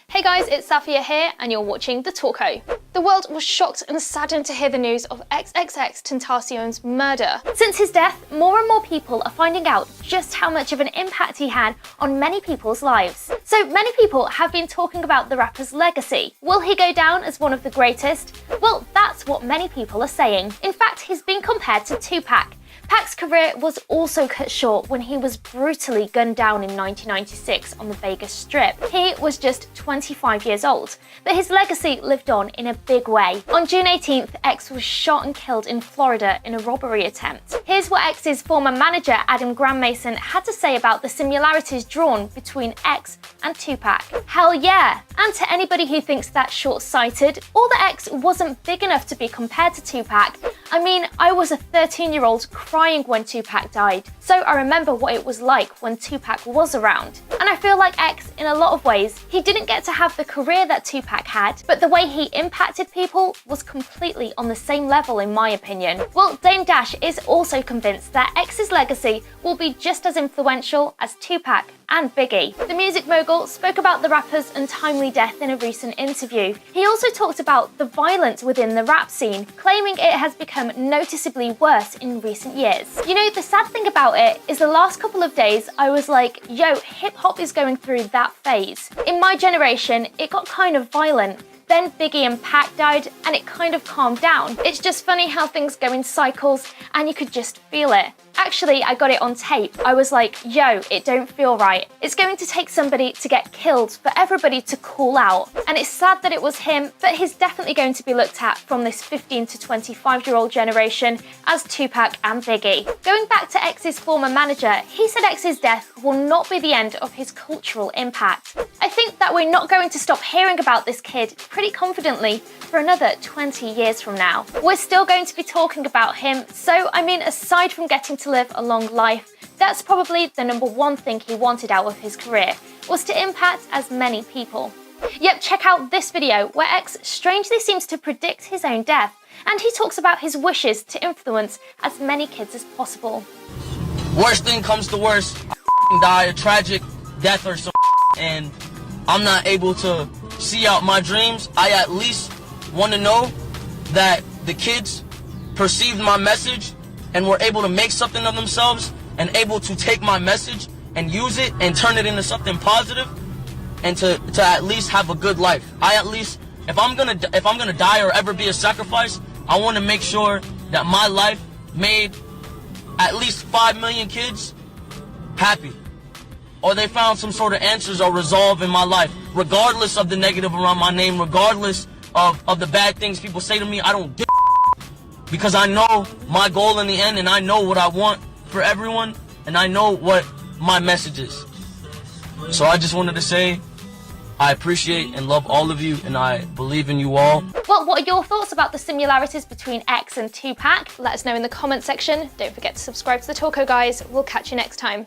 Hey guys, it's Safia here and you're watching The Talko. The world was shocked and saddened to hear the news of XXX Tentacion's murder. Since his death, more and more people are finding out just how much of an impact he had on many people's lives. So many people have been talking about the rapper's legacy. Will he go down as one of the greatest? Well, that's what many people are saying. In fact, he's been compared to Tupac. Pac's career was also cut short when he was brutally gunned down in 1996 on the Vegas Strip. He was just 25 years old, but his legacy lived on in a big way. On June 18th, X was shot and killed in Florida in a robbery attempt. Here's what X's former manager, Adam Grandmason, had to say about the similarities drawn between X and Tupac. Hell yeah! And to anybody who thinks that's short-sighted, or that X wasn't big enough to be compared to Tupac, I mean, I was a 13-year-old crying when Tupac died, so I remember what it was like when Tupac was around. And I feel like X, in a lot of ways, he didn't get to have the career that Tupac had, but the way he impacted people was completely on the same level in my opinion. Well, Dame Dash is also convinced that X's legacy will be just as influential as Tupac and Biggie. The music mogul spoke about the rapper's untimely death in a recent interview. He also talked about the violence within the rap scene, claiming it has become noticeably worse in recent years. You know, the sad thing about it is the last couple of days I was like, yo, hip-hop is going through that phase. In my generation, it got kind of violent. Then Biggie and Pac died and it kind of calmed down. It's just funny how things go in cycles and you could just feel it. Actually, I got it on tape. I was like, yo, it don't feel right. It's going to take somebody to get killed for everybody to cool out. And it's sad that it was him, but he's definitely going to be looked at from this 15 to 25-year-old generation as Tupac and Biggie. Going back to X's former manager, he said X's death will not be the end of his cultural impact. I think that we're not going to stop hearing about this kid pretty confidently for another 20 years from now. We're still going to be talking about him, so I mean, aside from getting to live a long life, that's probably the number one thing he wanted out of his career, was to impact as many people. Yep, check out this video where X strangely seems to predict his own death, and he talks about his wishes to influence as many kids as possible. Worst thing comes to worst, I die a tragic death or some, and I'm not able to see out my dreams. I at least want to know that the kids perceived my message and were able to make something of themselves and able to take my message and use it and turn it into something positive and to at least have a good life. I at least, if I'm gonna die or ever be a sacrifice, I want to make sure that my life made at least 5 million kids happy, or they found some sort of answers or resolve in my life, regardless of the negative around my name, regardless of the bad things people say to me. I don't give because I know my goal in the end, and I know what I want for everyone, and I know what my message is. So I just wanted to say I appreciate and love all of you, and I believe in you all. Well, what are your thoughts about the similarities between X and Tupac? Let us know in the comment section. Don't forget to subscribe to The Talko, guys. We'll catch you next time.